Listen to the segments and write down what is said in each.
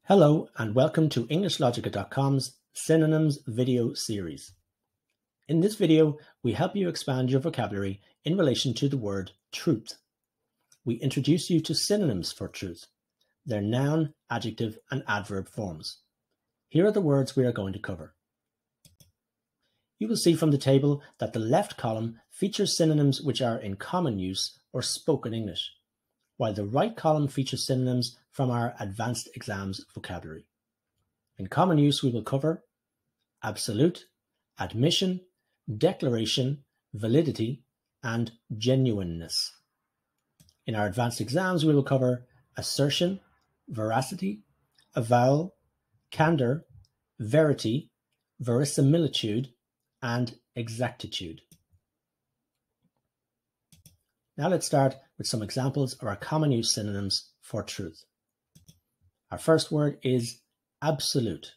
Hello and welcome to EnglishLogica.com's Synonyms video series. In this video, we help you expand your vocabulary in relation to the word truth. We introduce you to synonyms for truth, their noun, adjective, and adverb forms. Here are the words we are going to cover. You will see from the table that the left column features synonyms which are in common use or spoken English, while the right column features synonyms from our advanced exams vocabulary. In common use, we will cover absolute, admission, declaration, validity, and genuineness. In our advanced exams, we will cover assertion, veracity, avowal, candor, verity, verisimilitude, and exactitude. Now let's start with some examples of our common use synonyms for truth. Our first word is absolute.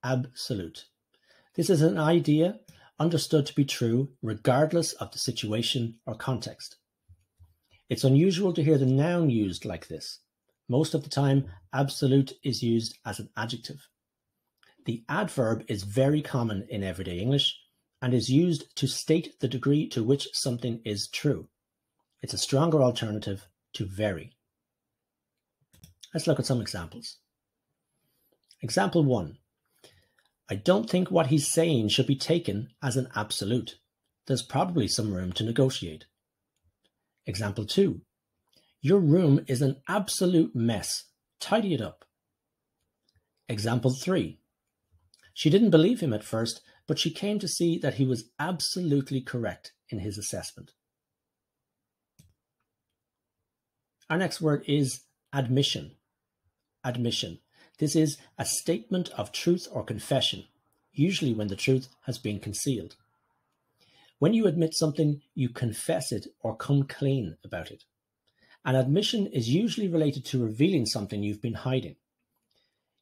Absolute. This is an idea understood to be true regardless of the situation or context. It's unusual to hear the noun used like this. Most of the time, absolute is used as an adjective. The adverb is very common in everyday English and is used to state the degree to which something is true. It's a stronger alternative to very. Let's look at some examples. Example 1. I don't think what he's saying should be taken as an absolute. There's probably some room to negotiate. Example 2. Your room is an absolute mess. Tidy it up. Example 3. She didn't believe him at first, but she came to see that he was absolutely correct in his assessment. Our next word is admission. Admission. This is a statement of truth or confession, usually when the truth has been concealed. When you admit something, you confess it or come clean about it. An admission is usually related to revealing something you've been hiding.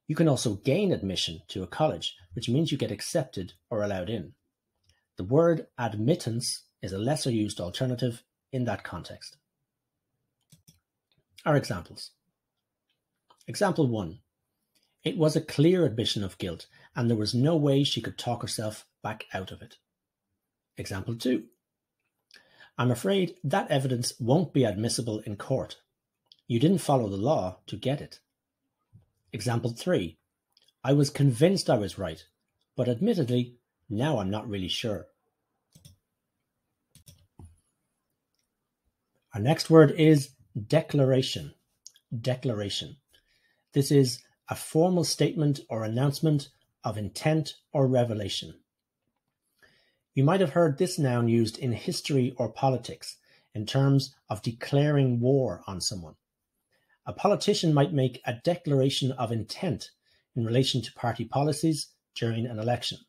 You can also gain admission to a college, which means you get accepted or allowed in. The word admittance is a lesser used alternative in that context. Our examples. Example 1. It was a clear admission of guilt, and there was no way she could talk herself back out of it. Example 2. I'm afraid that evidence won't be admissible in court. You didn't follow the law to get it. Example 3. I was convinced I was right, but admittedly, now I'm not really sure. Our next word is declaration. Declaration. This is a formal statement or announcement of intent or revelation. You might have heard this noun used in history or politics in terms of declaring war on someone. A politician might make a declaration of intent in relation to party policies during an election.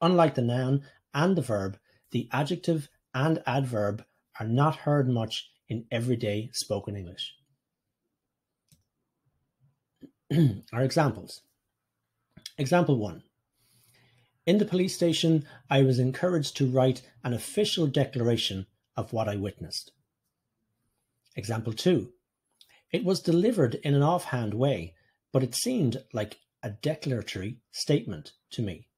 Unlike the noun and the verb, the adjective and adverb are not heard much in everyday spoken English. Our examples. Example 1. In the police station, I was encouraged to write an official declaration of what I witnessed. Example 2. It was delivered in an offhand way, but it seemed like a declaratory statement to me.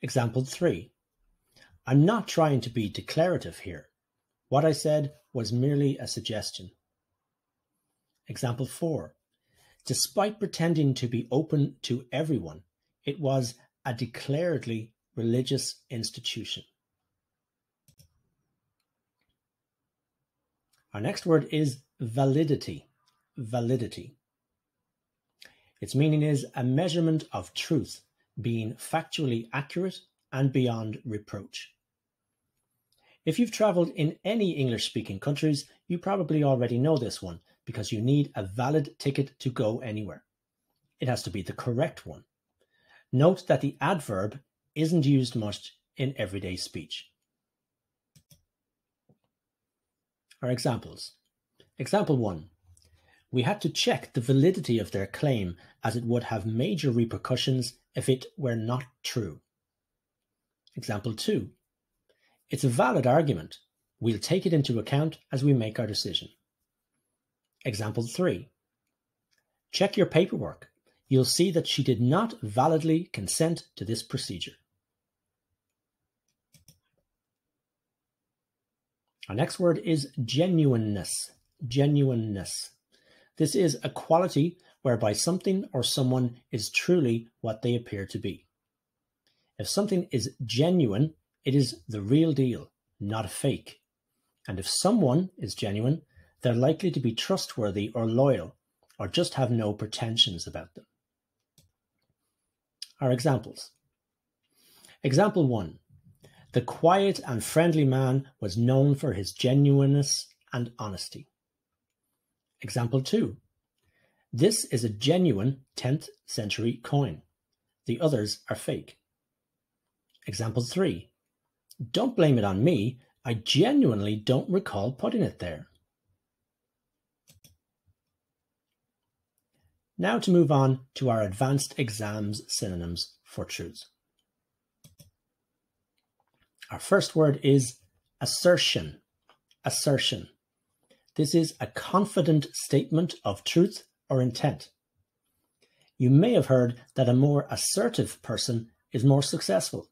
Example 3. I'm not trying to be declarative here. What I said was merely a suggestion. Example 4. Despite pretending to be open to everyone, it was a declaredly religious institution. Our next word is validity. Validity. Its meaning is a measurement of truth, being factually accurate and beyond reproach. If you've traveled in any English-speaking countries, you probably already know this one because you need a valid ticket to go anywhere. It has to be the correct one. Note that the adverb isn't used much in everyday speech. Our examples. Example 1. We had to check the validity of their claim as it would have major repercussions if it were not true. Example 2. It's a valid argument. We'll take it into account as we make our decision. Example 3. Check your paperwork. You'll see that she did not validly consent to this procedure. Our next word is genuineness. Genuineness. This is a quality whereby something or someone is truly what they appear to be. If something is genuine, it is the real deal, not a fake. And if someone is genuine, they're likely to be trustworthy or loyal, or just have no pretensions about them. Our examples. Example 1. The quiet and friendly man was known for his genuineness and honesty. Example 2. This is a genuine 10th century coin. The others are fake. Example 3. Don't blame it on me. I genuinely don't recall putting it there. Now to move on to our advanced exams synonyms for truth. Our first word is assertion. Assertion. This is a confident statement of truth or intent. You may have heard that a more assertive person is more successful.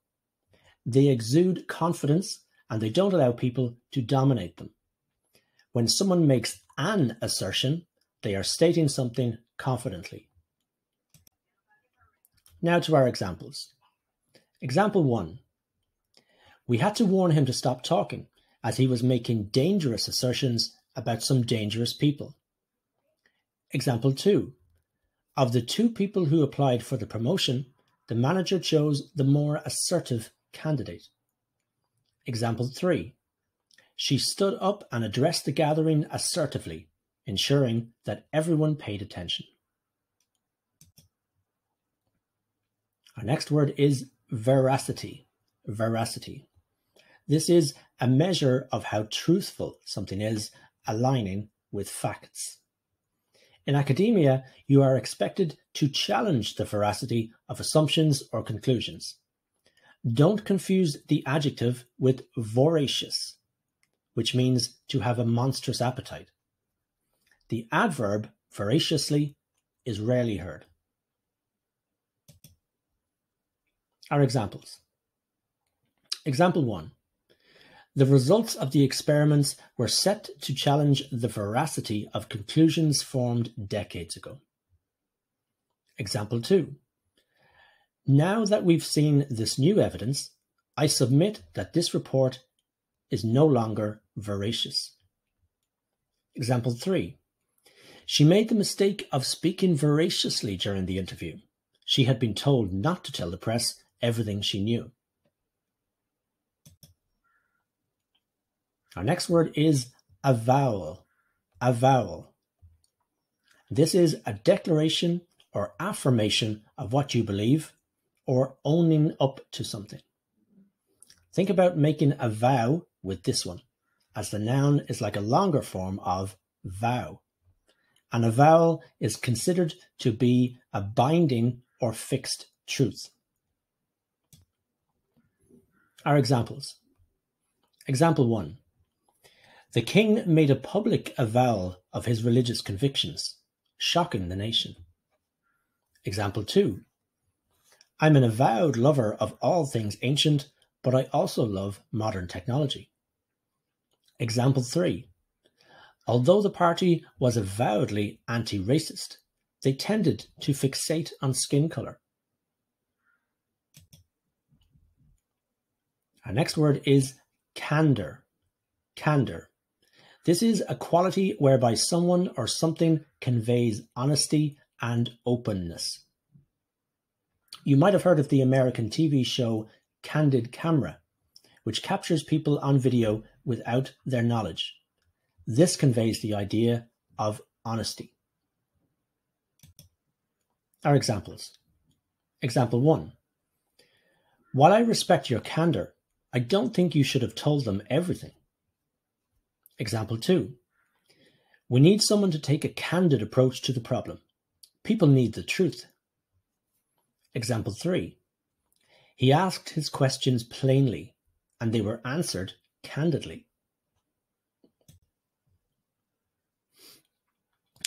They exude confidence and they don't allow people to dominate them. When someone makes an assertion, they are stating something confidently. Now to our examples. Example 1. We had to warn him to stop talking as he was making dangerous assertions about some dangerous people. Example 2. Of the 2 people who applied for the promotion, the manager chose the more assertive candidate. Example 3. She stood up and addressed the gathering assertively, ensuring that everyone paid attention. Our next word is veracity. Veracity. This is a measure of how truthful something is, aligning with facts. In academia, you are expected to challenge the veracity of assumptions or conclusions. Don't confuse the adjective with voracious, which means to have a monstrous appetite. The adverb voraciously is rarely heard. Our examples. Example 1. The results of the experiments were set to challenge the veracity of conclusions formed decades ago. Example 2. Now that we've seen this new evidence, I submit that this report is no longer veracious. Example 3. She made the mistake of speaking veraciously during the interview. She had been told not to tell the press everything she knew. Our next word is avowal. Avowal. This is a declaration or affirmation of what you believe or owning up to something. Think about making a vow with this one, as the noun is like a longer form of vow. An avowal is considered to be a binding or fixed truth. Our examples. Example 1. The king made a public avowal of his religious convictions, shocking the nation. Example 2. I'm an avowed lover of all things ancient, but I also love modern technology. Example 3. Although the party was avowedly anti-racist, they tended to fixate on skin color. Our next word is candor. Candor. This is a quality whereby someone or something conveys honesty and openness. You might have heard of the American TV show Candid Camera, which captures people on video without their knowledge. This conveys the idea of honesty. Our examples. Example 1. While I respect your candor, I don't think you should have told them everything. Example 2. We need someone to take a candid approach to the problem. People need the truth. Example 3. He asked his questions plainly, and they were answered candidly.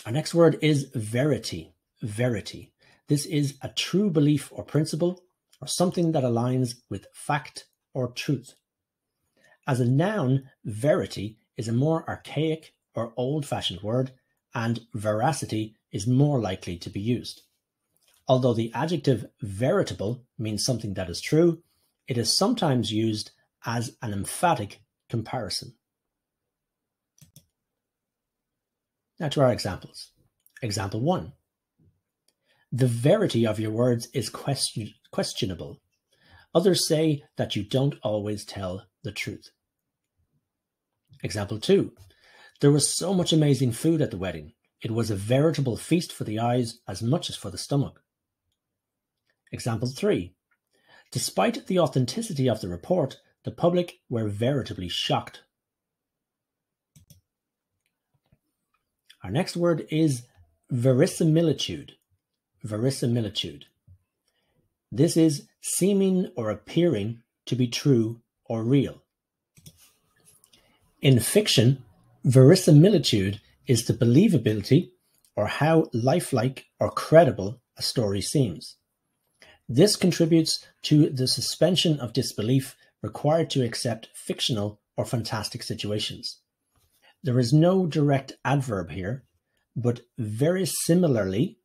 Our next word is verity. verity. This is a true belief or principle, or something that aligns with fact or truth. As a noun, verity is a more archaic or old-fashioned word, and veracity is more likely to be used. Although the adjective veritable means something that is true, it is sometimes used as an emphatic comparison. Now to our examples. Example 1. The verity of your words is questionable. Others say that you don't always tell the truth. Example 2. There was so much amazing food at the wedding. It was a veritable feast for the eyes as much as for the stomach. Example 3. Despite the authenticity of the report, the public were veritably shocked. Our next word is verisimilitude. Verisimilitude. This is seeming or appearing to be true or real. In fiction, verisimilitude is the believability or how lifelike or credible a story seems. This contributes to the suspension of disbelief required to accept fictional or fantastic situations. There is no direct adverb here, but very similarly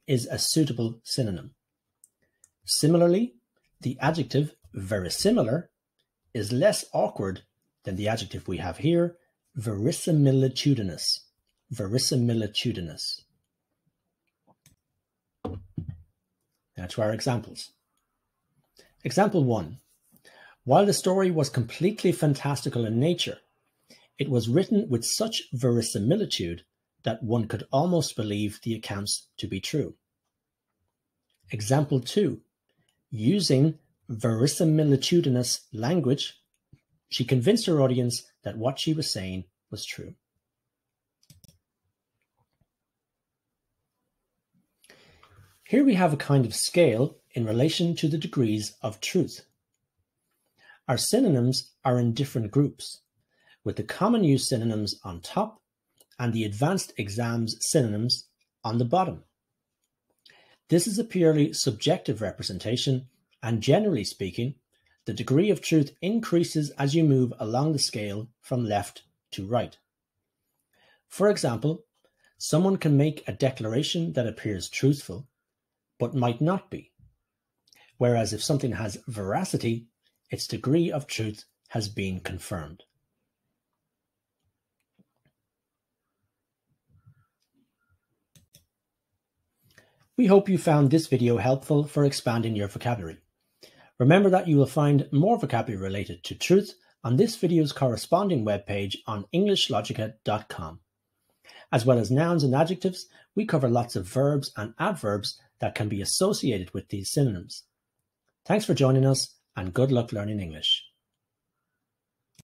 is a suitable synonym. Similarly, the adjective verisimilar is less awkward than the adjective we have here, verisimilitudinous. Verisimilitudinous. Now to our examples. Example 1. While the story was completely fantastical in nature, it was written with such verisimilitude that one could almost believe the accounts to be true. Example 2. Using verisimilitudinous language, she convinced her audience that what she was saying was true. Here we have a kind of scale in relation to the degrees of truth. Our synonyms are in different groups, with the common use synonyms on top and the advanced exams synonyms on the bottom. This is a purely subjective representation, and generally speaking, the degree of truth increases as you move along the scale from left to right. For example, someone can make a declaration that appears truthful, but might not be. Whereas if something has veracity, its degree of truth has been confirmed. We hope you found this video helpful for expanding your vocabulary. Remember that you will find more vocabulary related to truth on this video's corresponding webpage on EnglishLogica.com. As well as nouns and adjectives, we cover lots of verbs and adverbs that can be associated with these synonyms. Thanks for joining us, and good luck learning English.